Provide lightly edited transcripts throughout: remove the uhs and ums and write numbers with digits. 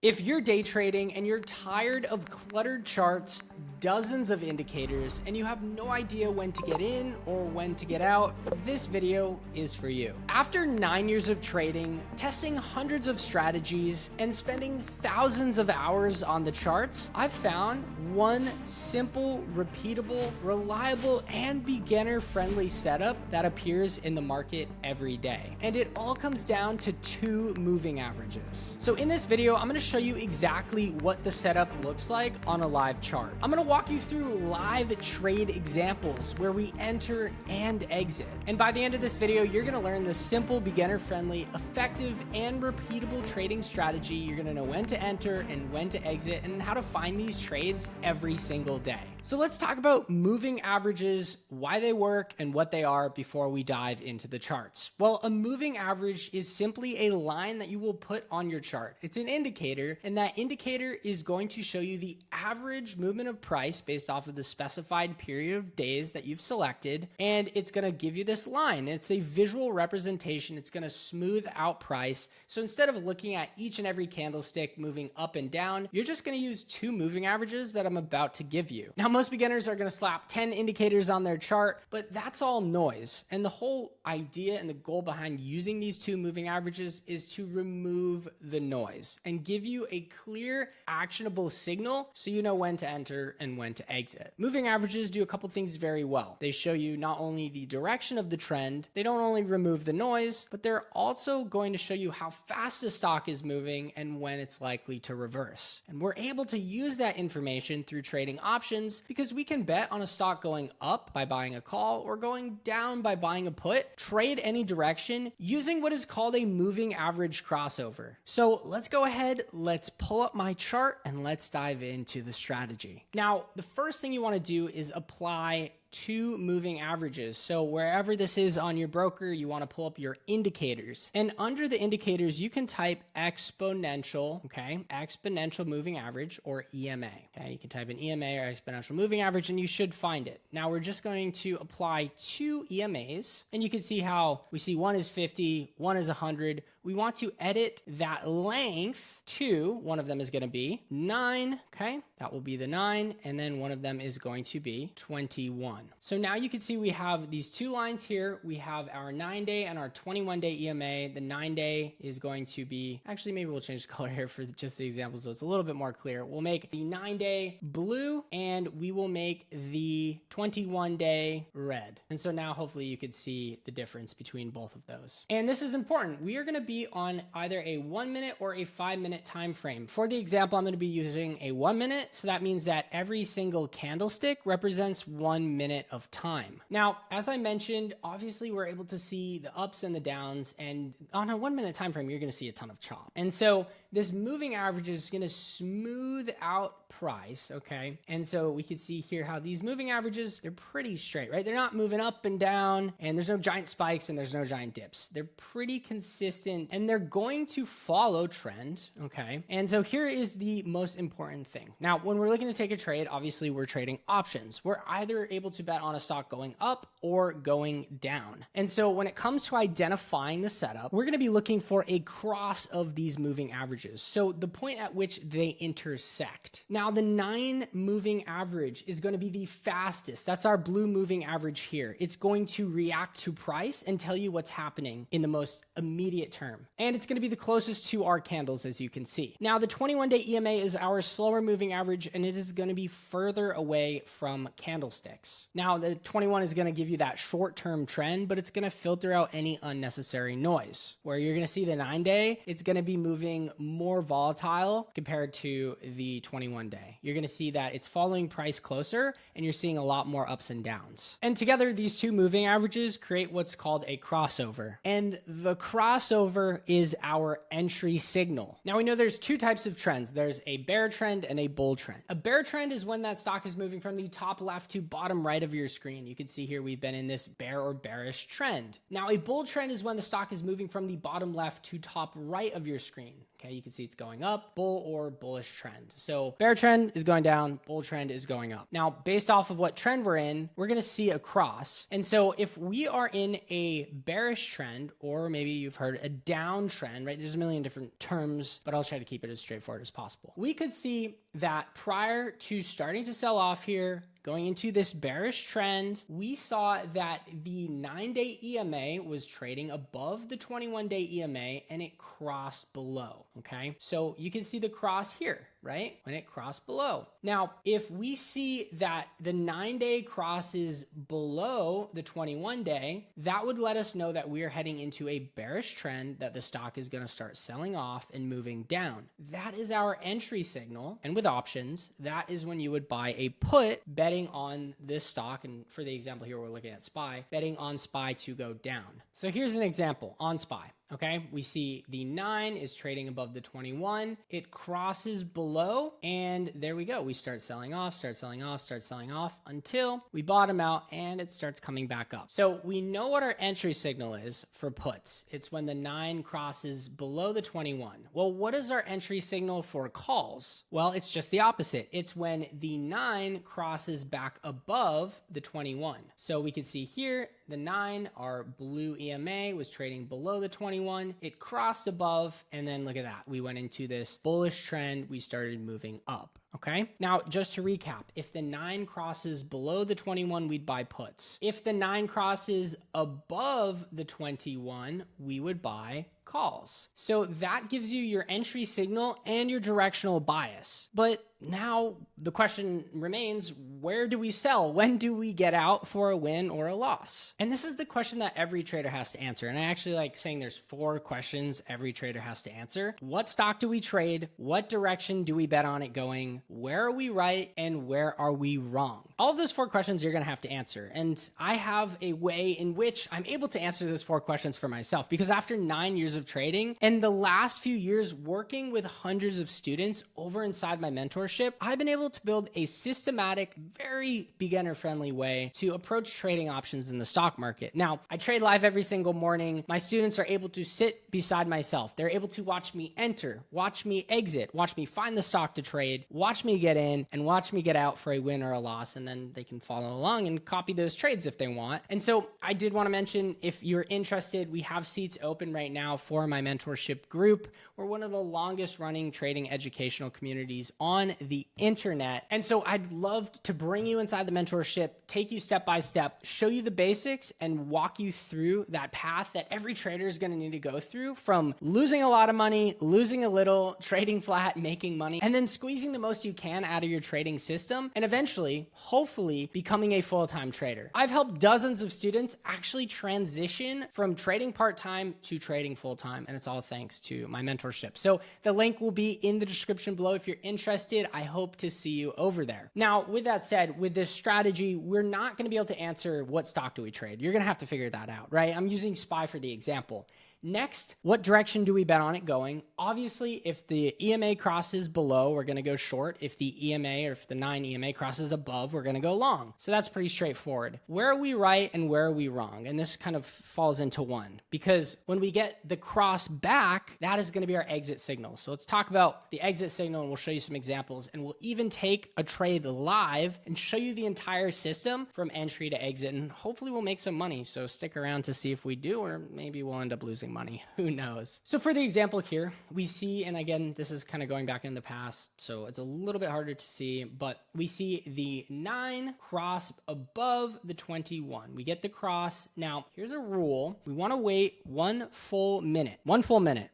If you're day trading and you're tired of cluttered charts, dozens of indicators, and you have no idea when to get in or when to get out, this video is for you. After 9 years of trading, testing hundreds of strategies, and spending thousands of hours on the charts, I've found one simple, repeatable, reliable, and beginner-friendly setup that appears in the market every day. And it all comes down to 2 moving averages. So in this video, I'm going to show you exactly what the setup looks like on a live chart. I'm going to walk you through live trade examples where we enter and exit. And by the end of this video, you're going to learn the simple, beginner-friendly, effective, and repeatable trading strategy. You're going to know when to enter and when to exit and how to find these trades every single day. So let's talk about moving averages, why they work, and what they are before we dive into the charts. Well, a moving average is simply a line that you will put on your chart. It's an indicator, and that indicator is going to show you the average movement of price based off of the specified period of days that you've selected, and it's going to give you this line. It's a visual representation. It's going to smooth out price. So instead of looking at each and every candlestick moving up and down, you're just going to use 2 moving averages that I'm about to give you. Now, most beginners are going to slap 10 indicators on their chart, but that's all noise. And the whole idea and the goal behind using these 2 moving averages is to remove the noise and give you a clear, actionable signal so you know when to enter and when to exit. Moving averages do a couple things very well. They show you not only the direction of the trend, they don't only remove the noise, but they're also going to show you how fast the stock is moving and when it's likely to reverse. And we're able to use that information through trading options because we can bet on a stock going up by buying a call or going down by buying a put, trade any direction using what is called a moving average crossover. So let's go ahead, let's pull up my chart and let's dive into the strategy. Now, the first thing you want to do is apply 2 moving averages. So wherever this is on your broker, you want to pull up your indicators. And under the indicators, you can type exponential, okay? Exponential moving average, or EMA. Okay, you can type in EMA or exponential moving average and you should find it. Now we're just going to apply 2 EMAs, and you can see how we see one is 50, one is 100. We want to edit that length to, one of them is going to be 9, okay? That will be the 9, and then one of them is going to be 21. So now you can see we have these 2 lines here. We have our 9-day and our 21-day EMA. The 9-day is going to be, actually maybe we'll change the color here for just the example so it's a little bit more clear. We'll make the 9-day blue and we will make the 21-day red. And so now hopefully you could see the difference between both of those. And this is important. We are going to be on either a 1-minute or a 5-minute time frame. For the example, I'm going to be using a 1 minute. So that means that every single candlestick represents 1 minute of time. Now, as I mentioned, obviously we're able to see the ups and the downs, and on a 1 minute time frame, you're going to see a ton of chop. And so this moving average is going to smooth out price, okay? And so we can see here how these moving averages, they're pretty straight, right? They're not moving up and down, and there's no giant spikes and there's no giant dips. They're pretty consistent and they're going to follow trend, okay? And so here is the most important thing. Now, when we're looking to take a trade, obviously we're trading options. We're either able to bet on a stock going up or going down. And so when it comes to identifying the setup, we're going to be looking for a cross of these moving averages. So the point at which they intersect. Now the 9 moving average is going to be the fastest. That's our blue moving average here. It's going to react to price and tell you what's happening in the most immediate term. And it's going to be the closest to our candles, as you can see. Now the 21-day EMA is our slower moving average, and it is going to be further away from candlesticks. Now, the 21 is going to give you that short-term trend, but it's going to filter out any unnecessary noise. Where you're going to see the 9-day, it's going to be moving more volatile compared to the 21-day. You're going to see that it's following price closer, and you're seeing a lot more ups and downs. And together, these 2 moving averages create what's called a crossover. And the crossover is our entry signal. Now, we know there's 2 types of trends. There's a bear trend and a bull trend. A bear trend is when that stock is moving from the top left to bottom right of your screen. You can see here we've been in this bear or bearish trend. Now, a bull trend is when the stock is moving from the bottom left to top right of your screen. Okay, you can see it's going up, bull or bullish trend. So bear trend is going down, bull trend is going up. Now, based off of what trend we're in, we're going to see a cross. And so if we are in a bearish trend, or maybe you've heard a downtrend, right? There's a million different terms, but I'll try to keep it as straightforward as possible. We could see that prior to starting to sell off here, going into this bearish trend, we saw that the 9-day EMA was trading above the 21-day EMA and it crossed below, okay? So you can see the cross here, right? When it crossed below. Now, if we see that the 9-day crosses below the 21-day, that would let us know that we are heading into a bearish trend, that the stock is going to start selling off and moving down. That is our entry signal. And with options, that is when you would buy a put betting on this stock. And for the example here, we're looking at SPY, betting on SPY to go down. So here's an example on SPY. Okay, we see the 9 is trading above the 21. It crosses below, and there we go. We start selling off, start selling off, start selling off until we bottom out and it starts coming back up. So we know what our entry signal is for puts. It's when the 9 crosses below the 21. Well, what is our entry signal for calls? Well, it's just the opposite. It's when the 9 crosses back above the 21. So we can see here, the 9, our blue EMA, was trading below the 21. It crossed above, and then look at that. We went into this bullish trend. We started moving up. Okay. Now, just to recap, if the 9 crosses below the 21, we'd buy puts. If the 9 crosses above the 21, we would buy calls. So that gives you your entry signal and your directional bias. But now the question remains, where do we sell? When do we get out for a win or a loss? And this is the question that every trader has to answer. And I actually like saying there's 4 questions every trader has to answer. What stock do we trade? What direction do we bet on it going? Where are we right? And where are we wrong? All of those 4 questions you're going to have to answer. And I have a way in which I'm able to answer those 4 questions for myself, because after 9 years of trading and the last few years working with hundreds of students over inside my mentorship, I've been able to build a systematic, very beginner-friendly way to approach trading options in the stock market. Now, I trade live every single morning. My students are able to sit beside myself. They're able to watch me enter, watch me exit, watch me find the stock to trade, watch me get in, and watch me get out for a win or a loss, and then they can follow along and copy those trades if they want. And so I did want to mention, if you're interested, we have seats open right now for my mentorship group. We're one of the longest running trading educational communities on the internet. And so I'd love to bring you inside the mentorship, take you step by step, show you the basics, and walk you through that path that every trader is going to need to go through, from losing a lot of money, losing a little, trading flat, making money, and then squeezing the most you can out of your trading system, and eventually, hopefully, becoming a full-time trader. I've helped dozens of students actually transition from trading part-time to trading full-time, and it's all thanks to my mentorship. So the link will be in the description below if you're interested. I hope to see you over there. Now, with that said, with this strategy, we're not going to be able to answer what stock do we trade. You're going to have to figure that out, right? I'm using SPY for the example. Next, what direction do we bet on it going? Obviously, if the EMA crosses below, we're going to go short. If the EMA, or if the 9 EMA crosses above, we're going to go long. So that's pretty straightforward. Where are we right and where are we wrong? And this kind of falls into one, because when we get the cross back, that is going to be our exit signal. So let's talk about the exit signal, and we'll show you some examples, and we'll even take a trade live and show you the entire system from entry to exit, and hopefully we'll make some money. So stick around to see if we do, or maybe we'll end up losing money. Who knows? So for the example here, we see, and again, this is kind of going back in the past, so it's a little bit harder to see, but we see the 9 cross above the 21. We get the cross. Now, here's a rule. We want to wait 1 full minute,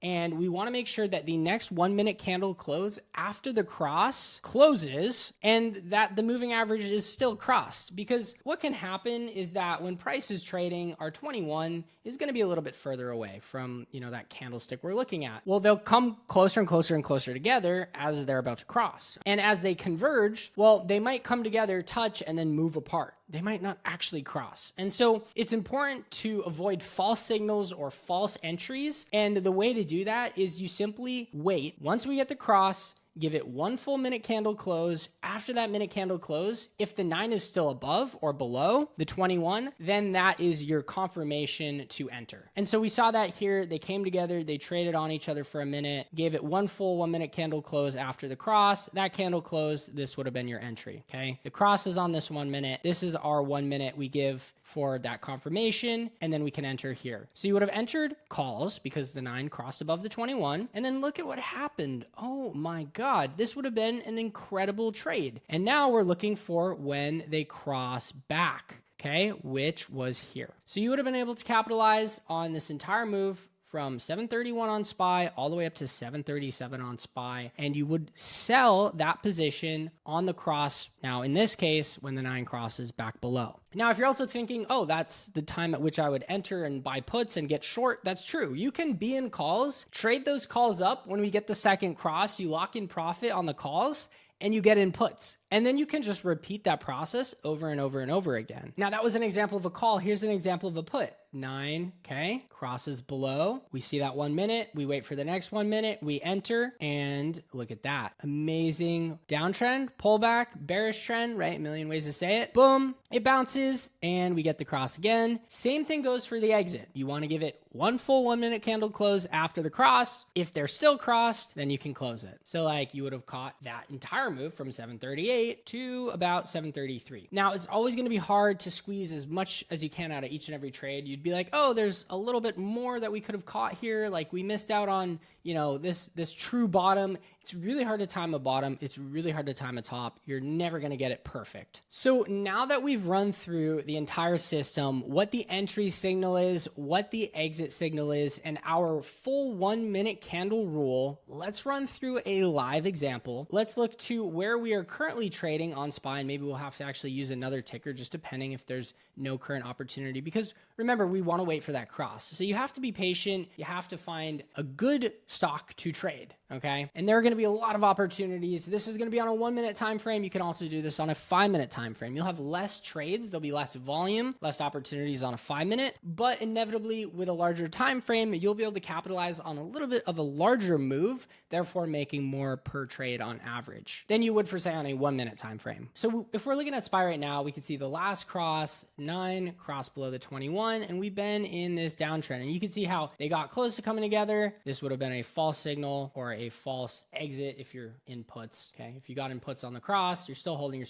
and we want to make sure that the next 1 minute candle close after the cross closes and that the moving average is still crossed, because what can happen is that when price is trading, our 21 is going to be a little bit further away from, that candlestick we're looking at. Well, they'll come closer and closer and closer together as they're about to cross. And as they converge, well, they might come together, touch, and then move apart. They might not actually cross. And so it's important to avoid false signals or false entries. And the way to do that is you simply wait. Once we get the cross, give it one full minute candle close. After that minute candle close, if the 9 is still above or below the 21, then that is your confirmation to enter. And so we saw that here. They came together, they traded on each other for a minute, gave it one full 1 minute candle close after the cross. That candle close, this would have been your entry, okay? The cross is on this 1 minute. This is our 1 minute we give for that confirmation, and then we can enter here. So you would have entered calls because the 9 crossed above the 21, and then look at what happened. Oh my God, this would have been an incredible trade. And now we're looking for when they cross back, okay, which was here. So you would have been able to capitalize on this entire move from 731 on SPY all the way up to 737 on SPY, and you would sell that position on the cross. Now, in this case, when the 9 crosses back below. Now, if you're also thinking, oh, that's the time at which I would enter and buy puts and get short, that's true. You can be in calls, trade those calls up. When we get the second cross, you lock in profit on the calls, and you get in puts. And then you can just repeat that process over and over and over again. Now, that was an example of a call. Here's an example of a put. 9, okay, crosses below. We see that 1 minute. We wait for the next 1 minute. We enter, and look at that. Amazing downtrend, pullback, bearish trend, right? A million ways to say it. Boom, it bounces, and we get the cross again. Same thing goes for the exit. You want to give it one full 1 minute candle close after the cross. If they're still crossed, then you can close it. So like you would have caught that entire move from 738 to about 733. Now, it's always going to be hard to squeeze as much as you can out of each and every trade. You'd be like, oh, there's a little bit more that we could have caught here. Like we missed out on, you know, this true bottom. It's really hard to time a bottom. It's really hard to time a top. You're never going to get it perfect. So now that we've run through the entire system, what the entry signal is, what the exit signal is, and our full 1 minute candle rule, let's run through a live example. Let's look to where we are currently trading on SPY, and maybe we'll have to actually use another ticker just depending if there's no current opportunity, because remember, we want to wait for that cross. So you have to be patient. You have to find a good stock to trade. Okay. And there are going to be a lot of opportunities. This is going to be on a 1 minute time frame. You can also do this on a 5 minute time frame. You'll have less trades. There'll be less volume, less opportunities on a 5 minute, but inevitably with a larger time frame, you'll be able to capitalize on a little bit of a larger move, therefore making more per trade on average than you would for say on a 1 minute time frame. So if we're looking at SPY right now, we can see the last cross, 9 cross below the 21, and we've been in this downtrend, and you can see how they got close to coming together. This would have been a false signal or a false exit if you're in puts. Okay, if you got in puts on the cross, you're still holding.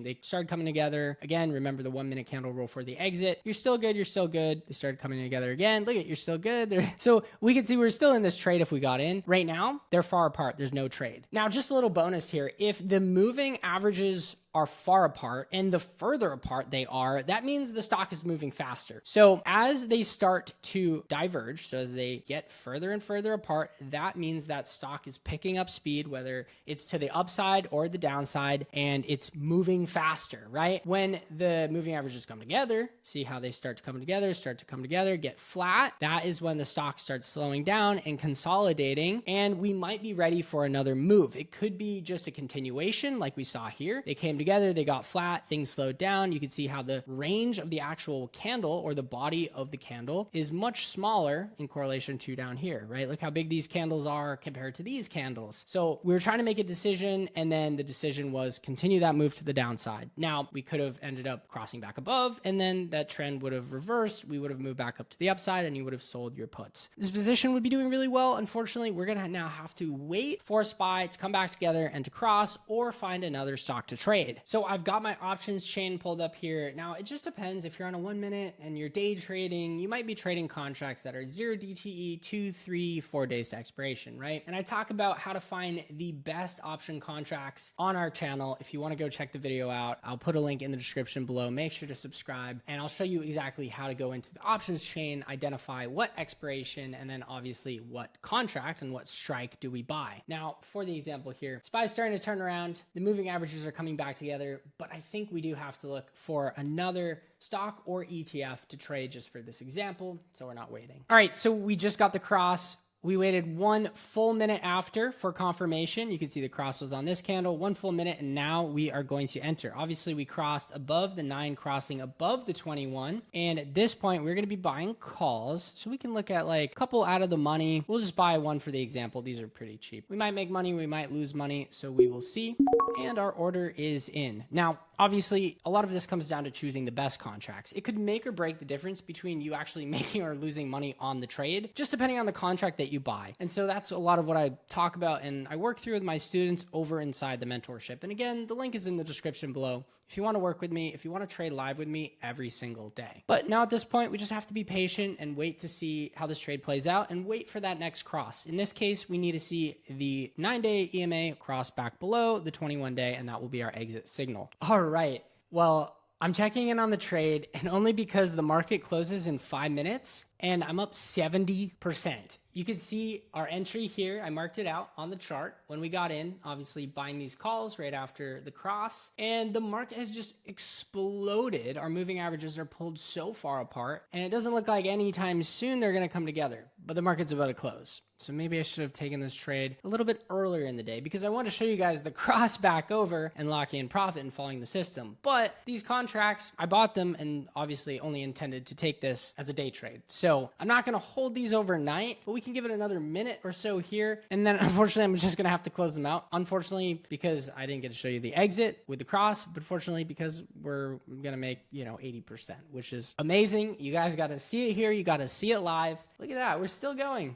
They started coming together again. Remember the 1 minute candle rule for the exit. You're still good. They started coming together again. Look at, you're still good. So we can see we're still in this trade if we got in. Right now, they're far apart. There's no trade. Now, just a little bonus here. If the moving averages are far apart, and the further apart they are, that means the stock is moving faster. So as they start to diverge, so as they get further and further apart, that means that stock is picking up speed, whether it's to the upside or the downside, and it's moving faster, right? When the moving averages come together, see how they start to come together, get flat. That is when the stock starts slowing down and consolidating, and we might be ready for another move. It could be just a continuation like we saw here. They came together, they got flat, things slowed down. You can see how the range of the actual candle or the body of the candle is much smaller in correlation to down here, right? Look how big these candles are compared to these candles. So we were trying to make a decision, and then the decision was continue that move to the downside. Now, we could have ended up crossing back above, and then that trend would have reversed. We would have moved back up to the upside, and you would have sold your puts. This position would be doing really well. Unfortunately, we're going to now have to wait for SPY to come back together and to cross, or find another stock to trade. So I've got my options chain pulled up here. Now, it just depends. If you're on a 1 minute and you're day trading, you might be trading contracts that are 0 DTE, 2, 3, 4 days to expiration, right? And I talk about how to find the best option contracts on our channel. If you want to go check the video out, I'll put a link in the description below. Make sure to subscribe, and I'll show you exactly how to go into the options chain, identify what expiration, and then obviously what contract and what strike do we buy. Now, for the example here, SPY is starting to turn around. The moving averages are coming back together, but I think we do have to look for another stock or ETF to trade just for this example, so we're not waiting. All right, so we just got the cross. We waited 1 full minute after for confirmation. You can see the cross was on this candle, 1 full minute, and now we are going to enter. Obviously, we crossed above the 9, crossing above the 21. And at this point, we're going to be buying calls. So we can look at like a couple out of the money. We'll just buy one for the example. These are pretty cheap. We might make money, we might lose money. So we will see. And our order is in. Now, obviously, a lot of this comes down to choosing the best contracts. It could make or break the difference between you actually making or losing money on the trade, just depending on the contract that you buy. And so that's a lot of what I talk about and I work through with my students over inside the mentorship. And again, the link is in the description below if you want to work with me, if you want to trade live with me every single day. But now at this point, we just have to be patient and wait to see how this trade plays out and wait for that next cross. In this case, we need to see the 9-day EMA cross back below the 21-day, and that will be our exit signal. All right. Well, I'm checking in on the trade, and only because the market closes in 5 minutes and I'm up 70%. You can see our entry here. I marked it out on the chart when we got in, obviously buying these calls right after the cross, and the market has just exploded. Our moving averages are pulled so far apart, and it doesn't look like anytime soon they're going to come together, but the market's about to close. So maybe I should have taken this trade a little bit earlier in the day because I want to show you guys the cross back over and locking in profit and following the system. But these contracts, I bought them and obviously only intended to take this as a day trade. So I'm not going to hold these overnight, but we can give it another minute or so here. And then unfortunately, I'm just going to have to close them out. Unfortunately, because I didn't get to show you the exit with the cross, but fortunately, because we're going to make, 80%, which is amazing. You guys got to see it here. You got to see it live. Look at that. We're still going.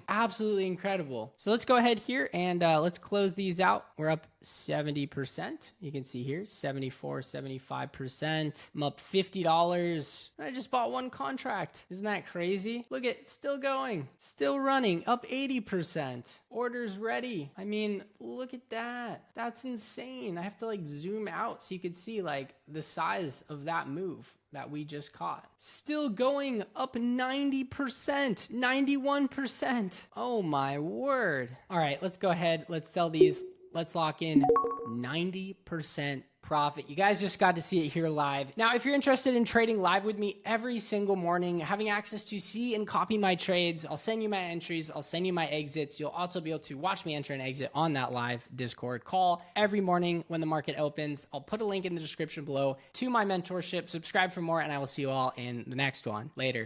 Absolutely incredible. So let's go ahead here and let's close these out. We're up 70%. You can see here, 74, 75%. I'm up $50. I just bought one contract. Isn't that crazy? Look at, still going, still running, up 80%. Orders ready. I mean, look at that. That's insane. I have to like zoom out so you can see like the size of that move that we just caught. Still going, up 90%, 91%. Oh my word. All right, let's go ahead. Let's sell these. Let's lock in 90% profit. You guys just got to see it here live. Now, if you're interested in trading live with me every single morning, having access to see and copy my trades, I'll send you my entries, I'll send you my exits. You'll also be able to watch me enter and exit on that live Discord call every morning when the market opens. I'll put a link in the description below to my mentorship. Subscribe for more, and I will see you all in the next one. Later.